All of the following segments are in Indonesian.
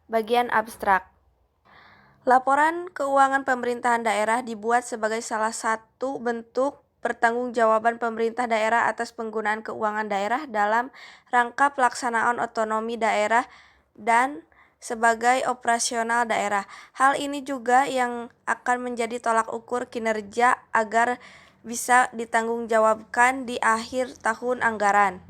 Bagian abstrak. Laporan keuangan pemerintahan daerah dibuat sebagai salah satu bentuk pertanggungjawaban pemerintah daerah atas penggunaan keuangan daerah dalam rangka pelaksanaan otonomi daerah dan sebagai operasional daerah. Hal ini juga yang akan menjadi tolak ukur kinerja agar bisa ditanggungjawabkan di akhir tahun anggaran.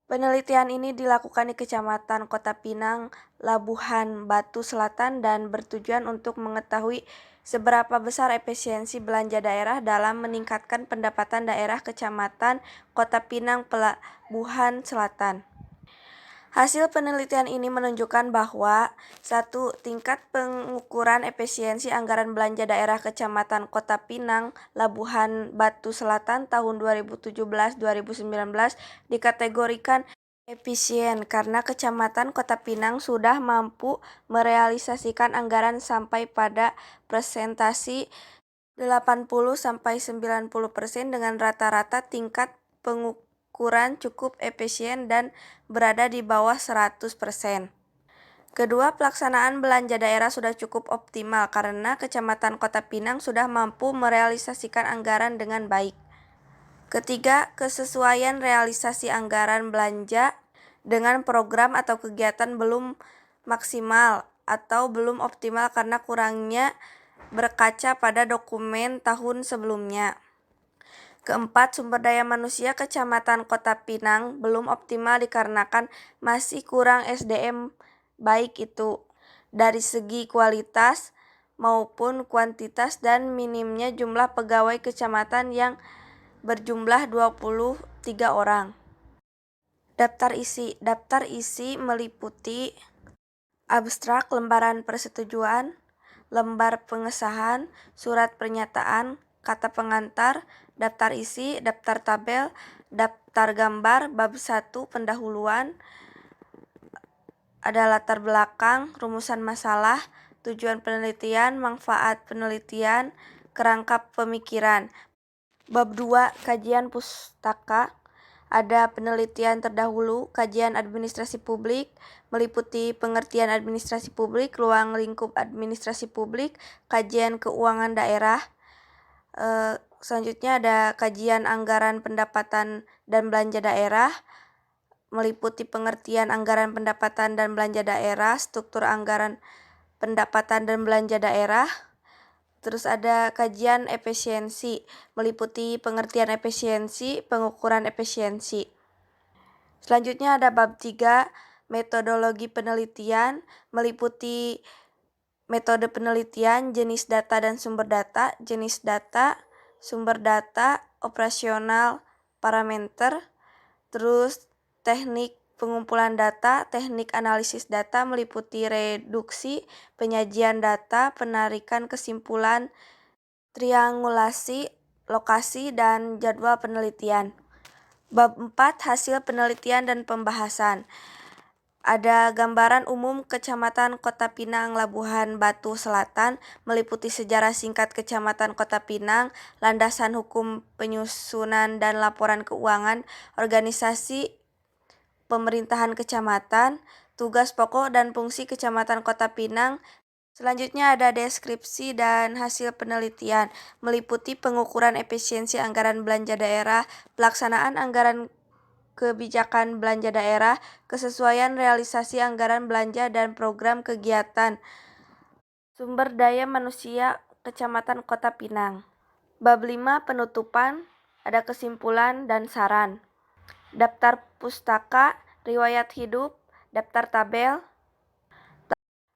Penelitian ini dilakukan di Kecamatan Kota Pinang, Labuhan Batu Selatan dan bertujuan untuk mengetahui seberapa besar efisiensi belanja daerah dalam meningkatkan pendapatan daerah Kecamatan Kota Pinang, Pelabuhan Selatan. Hasil penelitian ini menunjukkan bahwa 1. Tingkat pengukuran efisiensi anggaran belanja daerah Kecamatan Kota Pinang, Labuhan Batu Selatan tahun 2017-2019 dikategorikan efisien karena Kecamatan Kota Pinang sudah mampu merealisasikan anggaran sampai pada presentasi 80-90% dengan rata-rata tingkat pengukuran cukup efisien dan berada di bawah 100%. Kedua, pelaksanaan belanja daerah sudah cukup optimal karena Kecamatan Kota Pinang sudah mampu merealisasikan anggaran dengan baik. Ketiga, kesesuaian realisasi anggaran belanja dengan program atau kegiatan belum maksimal atau belum optimal karena kurangnya berkaca pada dokumen tahun sebelumnya. Keempat, sumber daya manusia Kecamatan Kota Pinang belum optimal dikarenakan masih kurang SDM baik itu dari segi kualitas maupun kuantitas dan minimnya jumlah pegawai kecamatan yang berjumlah 23 orang. Daftar isi. Daftar isi meliputi abstrak, lembaran persetujuan, lembar pengesahan, surat pernyataan, kata pengantar, daftar isi, daftar tabel, daftar gambar, bab 1 pendahuluan, ada latar belakang, rumusan masalah, tujuan penelitian, manfaat penelitian, kerangka pemikiran. Bab 2 kajian pustaka, ada penelitian terdahulu, kajian administrasi publik, meliputi pengertian administrasi publik, ruang lingkup administrasi publik, kajian keuangan daerah. Selanjutnya ada kajian anggaran pendapatan dan belanja daerah, meliputi pengertian anggaran pendapatan dan belanja daerah, struktur anggaran pendapatan dan belanja daerah. Terus ada kajian efisiensi, meliputi pengertian efisiensi, pengukuran efisiensi. Selanjutnya ada bab 3, metodologi penelitian, meliputi metode penelitian, jenis data dan sumber data, jenis data, sumber data, operasional, parameter, terus teknik pengumpulan data, teknik analisis data meliputi reduksi, penyajian data, penarikan kesimpulan, triangulasi, lokasi, dan jadwal penelitian. Bab 4 hasil penelitian dan pembahasan. Ada gambaran umum Kecamatan Kota Pinang, Labuhan Batu Selatan, meliputi sejarah singkat Kecamatan Kota Pinang, landasan hukum penyusunan dan laporan keuangan, organisasi pemerintahan kecamatan, tugas pokok dan fungsi Kecamatan Kota Pinang. Selanjutnya ada deskripsi dan hasil penelitian, meliputi pengukuran efisiensi anggaran belanja daerah, pelaksanaan anggaran kebijakan belanja daerah, kesesuaian realisasi anggaran belanja dan program kegiatan, sumber daya manusia Kecamatan Kota Pinang. Bab 5 penutupan, ada kesimpulan dan saran. Daftar pustaka, riwayat hidup, daftar tabel,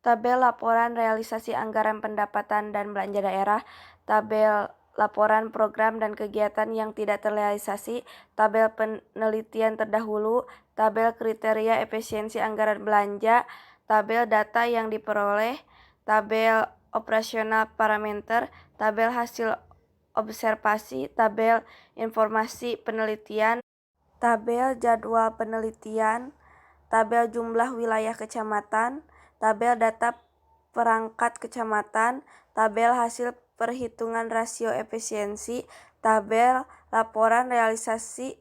tabel laporan realisasi anggaran pendapatan dan belanja daerah, tabel laporan program dan kegiatan yang tidak terrealisasi, tabel penelitian terdahulu, tabel kriteria efisiensi anggaran belanja, tabel data yang diperoleh, tabel operasional parameter, tabel hasil observasi, tabel informasi penelitian, tabel jadwal penelitian, tabel jumlah wilayah kecamatan, tabel data perangkat kecamatan, tabel hasil perhitungan rasio efisiensi, tabel laporan realisasi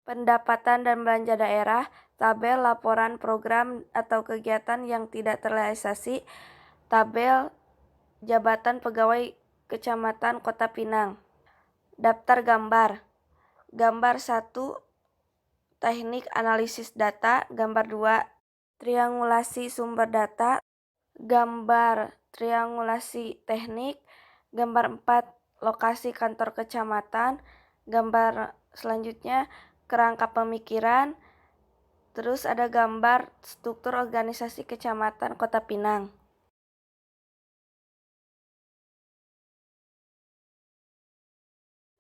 pendapatan dan belanja daerah, tabel laporan program atau kegiatan yang tidak terrealisasi, tabel jabatan pegawai Kecamatan Kota Pinang. Daftar gambar. Gambar 1, teknik analisis data. Gambar 2, triangulasi sumber data. Gambar triangulasi teknik. Gambar 4, lokasi kantor kecamatan. Gambar selanjutnya, kerangka pemikiran. Terus ada gambar struktur organisasi Kecamatan Kota Pinang.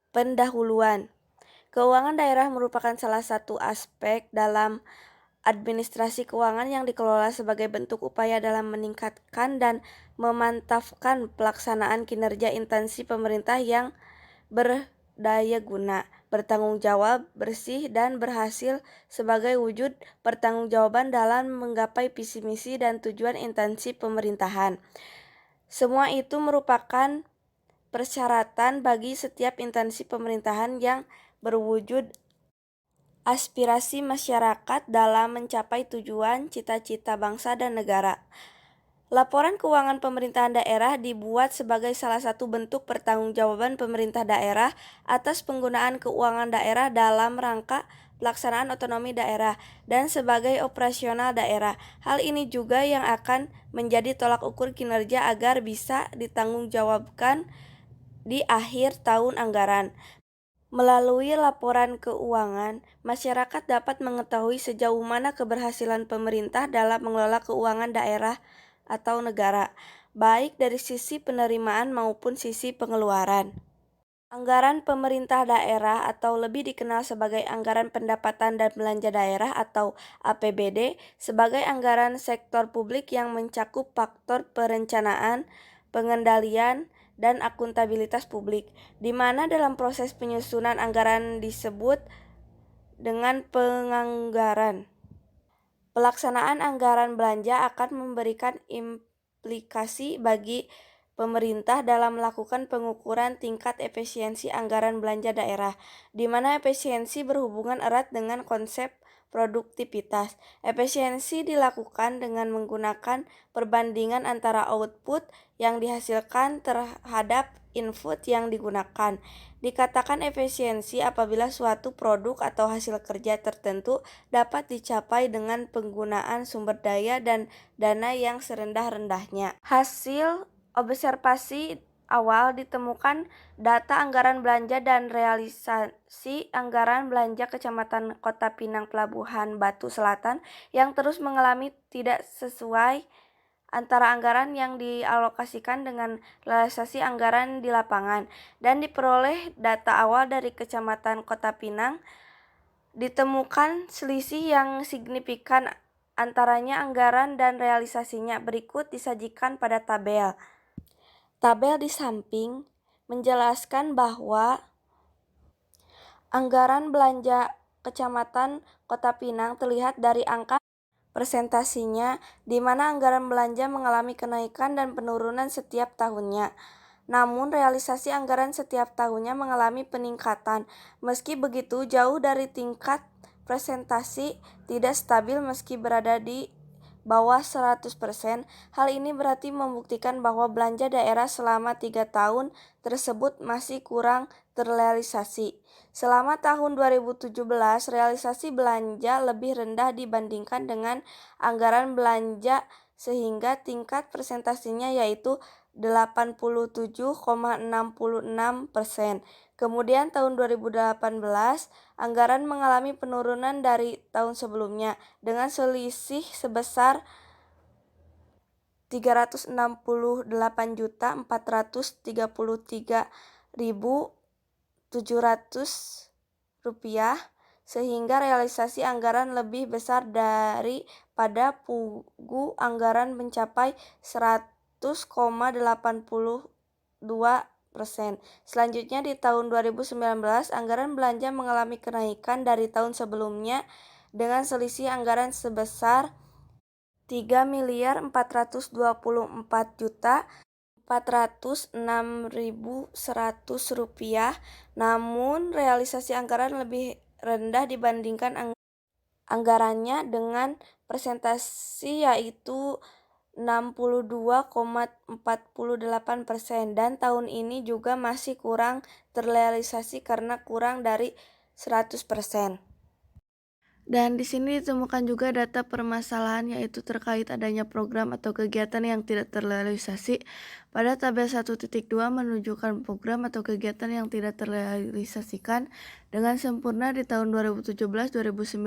Pendahuluan. Keuangan daerah merupakan salah satu aspek dalam administrasi keuangan yang dikelola sebagai bentuk upaya dalam meningkatkan dan memantapkan pelaksanaan kinerja instansi pemerintah yang berdaya guna, bertanggung jawab, bersih, dan berhasil sebagai wujud pertanggungjawaban dalam menggapai visi misi dan tujuan instansi pemerintahan. Semua itu merupakan persyaratan bagi setiap instansi pemerintahan yang berwujud aspirasi masyarakat dalam mencapai tujuan cita-cita bangsa dan negara. Laporan keuangan pemerintahan daerah dibuat sebagai salah satu bentuk pertanggungjawaban pemerintah daerah atas penggunaan keuangan daerah dalam rangka pelaksanaan otonomi daerah dan sebagai operasional daerah. Hal ini juga yang akan menjadi tolak ukur kinerja agar bisa ditanggungjawabkan di akhir tahun anggaran. Melalui laporan keuangan, masyarakat dapat mengetahui sejauh mana keberhasilan pemerintah dalam mengelola keuangan daerah atau negara, baik dari sisi penerimaan maupun sisi pengeluaran. Anggaran pemerintah daerah atau lebih dikenal sebagai Anggaran Pendapatan dan Belanja Daerah atau APBD sebagai anggaran sektor publik yang mencakup faktor perencanaan, pengendalian, dan akuntabilitas publik, di mana dalam proses penyusunan anggaran disebut dengan penganggaran. Pelaksanaan anggaran belanja akan memberikan implikasi bagi pemerintah dalam melakukan pengukuran tingkat efisiensi anggaran belanja daerah, di mana efisiensi berhubungan erat dengan konsep produktivitas. Efisiensi dilakukan dengan menggunakan perbandingan antara output yang dihasilkan terhadap input yang digunakan. Dikatakan efisiensi apabila suatu produk atau hasil kerja tertentu dapat dicapai dengan penggunaan sumber daya dan dana yang serendah-rendahnya. Hasil observasi awal ditemukan data anggaran belanja dan realisasi anggaran belanja Kecamatan Kota Pinang Pelabuhan Batu Selatan yang terus mengalami tidak sesuai antara anggaran yang dialokasikan dengan realisasi anggaran di lapangan, dan diperoleh data awal dari Kecamatan Kota Pinang. Ditemukan selisih yang signifikan antaranya anggaran dan realisasinya. Berikut disajikan pada tabel. Tabel di samping menjelaskan bahwa anggaran belanja Kecamatan Kota Pinang terlihat dari angka presentasinya, di mana anggaran belanja mengalami kenaikan dan penurunan setiap tahunnya. Namun realisasi anggaran setiap tahunnya mengalami peningkatan. Meski begitu, jauh dari tingkat presentasi tidak stabil meski berada di bawah 100%. Hal ini berarti membuktikan bahwa belanja daerah selama 3 tahun tersebut masih kurang terrealisasi. Selama tahun 2017, realisasi belanja lebih rendah dibandingkan dengan anggaran belanja sehingga tingkat presentasinya yaitu 87,66%. Kemudian tahun 2018, anggaran mengalami penurunan dari tahun sebelumnya dengan selisih sebesar Rp368.433.700, sehingga realisasi anggaran lebih besar daripada pugu anggaran mencapai 100,82%. Selanjutnya di tahun 2019, anggaran belanja mengalami kenaikan dari tahun sebelumnya dengan selisih anggaran sebesar Rp3.424.406.100, namun realisasi anggaran lebih rendah dibandingkan anggarannya dengan persentase yaitu 62,48% dan tahun ini juga masih kurang terrealisasi karena kurang dari 100%. Dan di sini ditemukan juga data permasalahan yaitu terkait adanya program atau kegiatan yang tidak terrealisasi. Pada tabel 1.2 menunjukkan program atau kegiatan yang tidak terrealisasikan dengan sempurna di tahun 2017-2019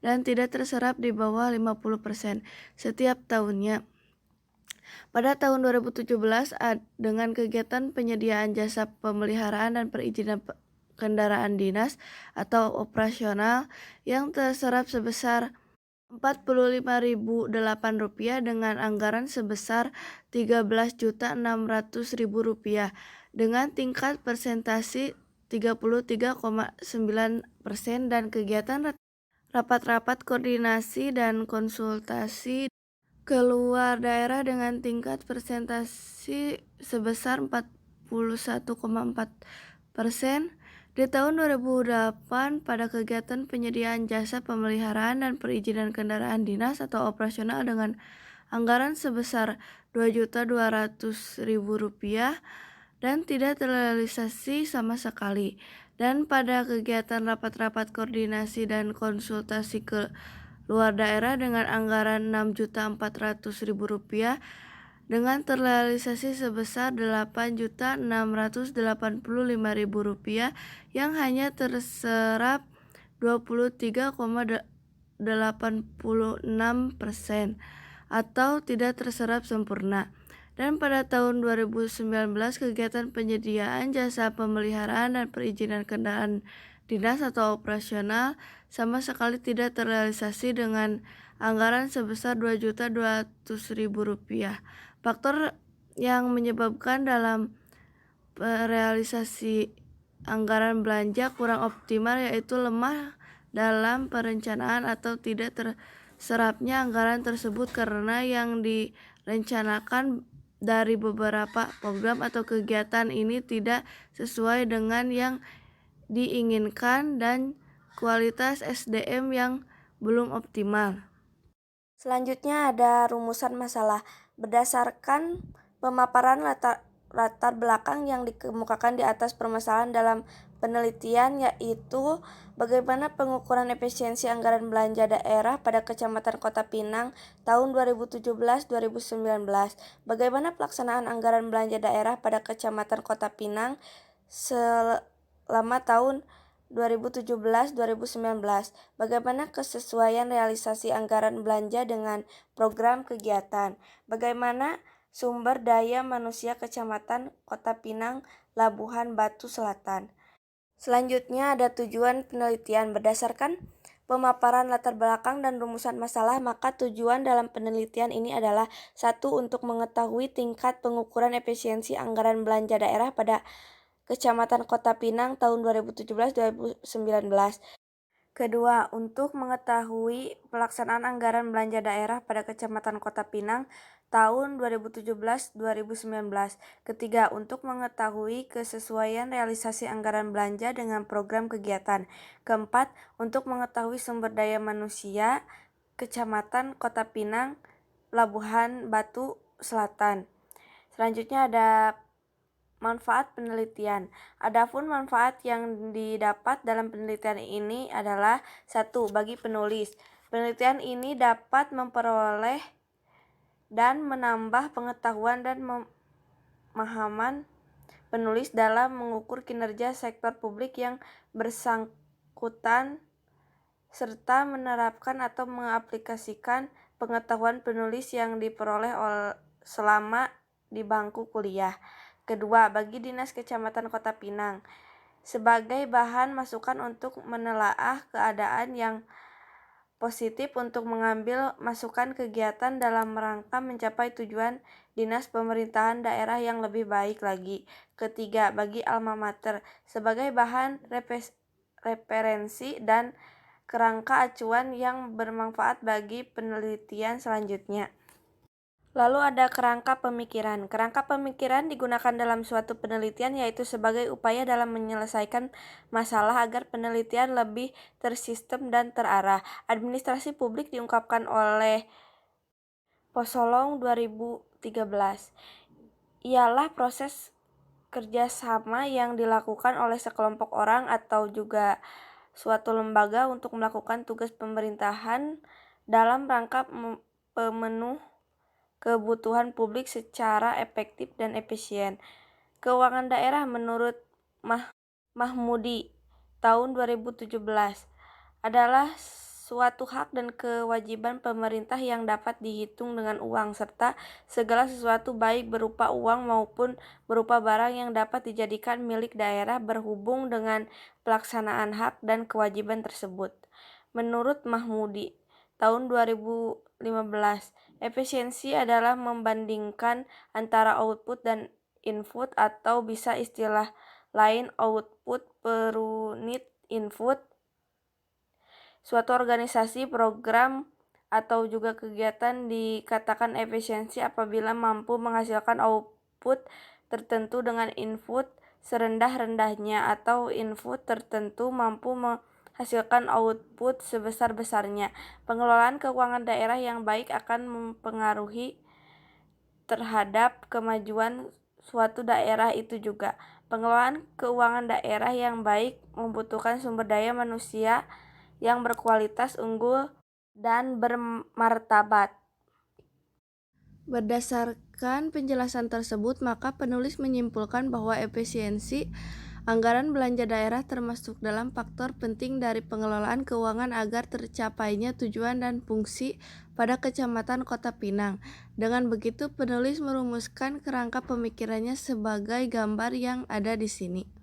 dan tidak terserap di bawah 50% setiap tahunnya. Pada tahun 2017 dengan kegiatan penyediaan jasa pemeliharaan dan perizinan kendaraan dinas atau operasional yang terserap sebesar Rp45.008 dengan anggaran sebesar Rp13.600.000 dengan tingkat persentase 33,9% dan kegiatan rapat-rapat koordinasi dan konsultasi keluar daerah dengan tingkat persentase sebesar 41,4%. Di tahun 2008 pada kegiatan penyediaan jasa pemeliharaan dan perizinan kendaraan dinas atau operasional dengan anggaran sebesar Rp2.200.000 dan tidak terrealisasi sama sekali. Dan pada kegiatan rapat-rapat koordinasi dan konsultasi ke luar daerah dengan anggaran Rp6.400.000 dengan terrealisasi sebesar Rp8.685.000 yang hanya terserap 23,86% atau tidak terserap sempurna. Dan pada tahun 2019 kegiatan penyediaan jasa pemeliharaan dan perizinan kendaraan dinas atau operasional sama sekali tidak terrealisasi dengan anggaran sebesar Rp2.200.000. Faktor yang menyebabkan dalam realisasi anggaran belanja kurang optimal yaitu lemah dalam perencanaan atau tidak terserapnya anggaran tersebut karena yang direncanakan dari beberapa program atau kegiatan ini tidak sesuai dengan yang diinginkan dan kualitas SDM yang belum optimal. Selanjutnya ada rumusan masalah. Berdasarkan pemaparan latar belakang yang dikemukakan di atas permasalahan dalam penelitian yaitu bagaimana pengukuran efisiensi anggaran belanja daerah pada Kecamatan Kota Pinang tahun 2017-2019, bagaimana pelaksanaan anggaran belanja daerah pada Kecamatan Kota Pinang selama tahun 2017-2019, bagaimana kesesuaian realisasi anggaran belanja dengan program kegiatan, bagaimana sumber daya manusia Kecamatan Kota Pinang, Labuhan Batu Selatan. Selanjutnya ada tujuan penelitian. Berdasarkan pemaparan latar belakang dan rumusan masalah, maka tujuan dalam penelitian ini adalah 1. Untuk mengetahui tingkat pengukuran efisiensi anggaran belanja daerah pada Kecamatan Kota Pinang tahun 2017-2019. Kedua, untuk mengetahui pelaksanaan anggaran belanja daerah pada Kecamatan Kota Pinang tahun 2017-2019. Ketiga, untuk mengetahui kesesuaian realisasi anggaran belanja dengan program kegiatan. Keempat, untuk mengetahui sumber daya manusia Kecamatan Kota Pinang, Labuhan Batu Selatan. Selanjutnya ada manfaat penelitian. Adapun manfaat yang didapat dalam penelitian ini adalah 1. Bagi penulis. Penelitian ini dapat memperoleh dan menambah pengetahuan dan pemahaman penulis dalam mengukur kinerja sektor publik yang bersangkutan serta menerapkan atau mengaplikasikan pengetahuan penulis yang diperoleh selama di bangku kuliah. Kedua, bagi Dinas Kecamatan Kota Pinang sebagai bahan masukan untuk menelaah keadaan yang positif untuk mengambil masukan kegiatan dalam rangka mencapai tujuan dinas pemerintahan daerah yang lebih baik lagi. Ketiga, bagi alma mater sebagai bahan referensi dan kerangka acuan yang bermanfaat bagi penelitian selanjutnya. Lalu ada kerangka pemikiran. Kerangka pemikiran digunakan dalam suatu penelitian yaitu sebagai upaya dalam menyelesaikan masalah agar penelitian lebih tersistem dan terarah. Administrasi publik diungkapkan oleh Posolong 2013. Ialah proses kerjasama yang dilakukan oleh sekelompok orang atau juga suatu lembaga untuk melakukan tugas pemerintahan dalam rangka pemenuh kebutuhan publik secara efektif dan efisien. Keuangan daerah menurut Mahmudi tahun 2017 adalah suatu hak dan kewajiban pemerintah yang dapat dihitung dengan uang, serta segala sesuatu baik berupa uang maupun berupa barang yang dapat dijadikan milik daerah berhubung dengan pelaksanaan hak dan kewajiban tersebut. Menurut Mahmudi tahun 2015, efisiensi adalah membandingkan antara output dan input, atau bisa istilah lain output per unit input. Suatu organisasi, program, atau juga kegiatan dikatakan efisiensi apabila mampu menghasilkan output tertentu dengan input serendah-rendahnya, atau input tertentu mampu menghasilkan output sebesar-besarnya. Pengelolaan keuangan daerah yang baik akan mempengaruhi terhadap kemajuan suatu daerah itu juga. Pengelolaan keuangan daerah yang baik membutuhkan sumber daya manusia yang berkualitas unggul dan bermartabat. Berdasarkan penjelasan tersebut, maka penulis menyimpulkan bahwa efisiensi anggaran belanja daerah termasuk dalam faktor penting dari pengelolaan keuangan agar tercapainya tujuan dan fungsi pada Kecamatan Kota Pinang. Dengan begitu, penulis merumuskan kerangka pemikirannya sebagai gambar yang ada di sini.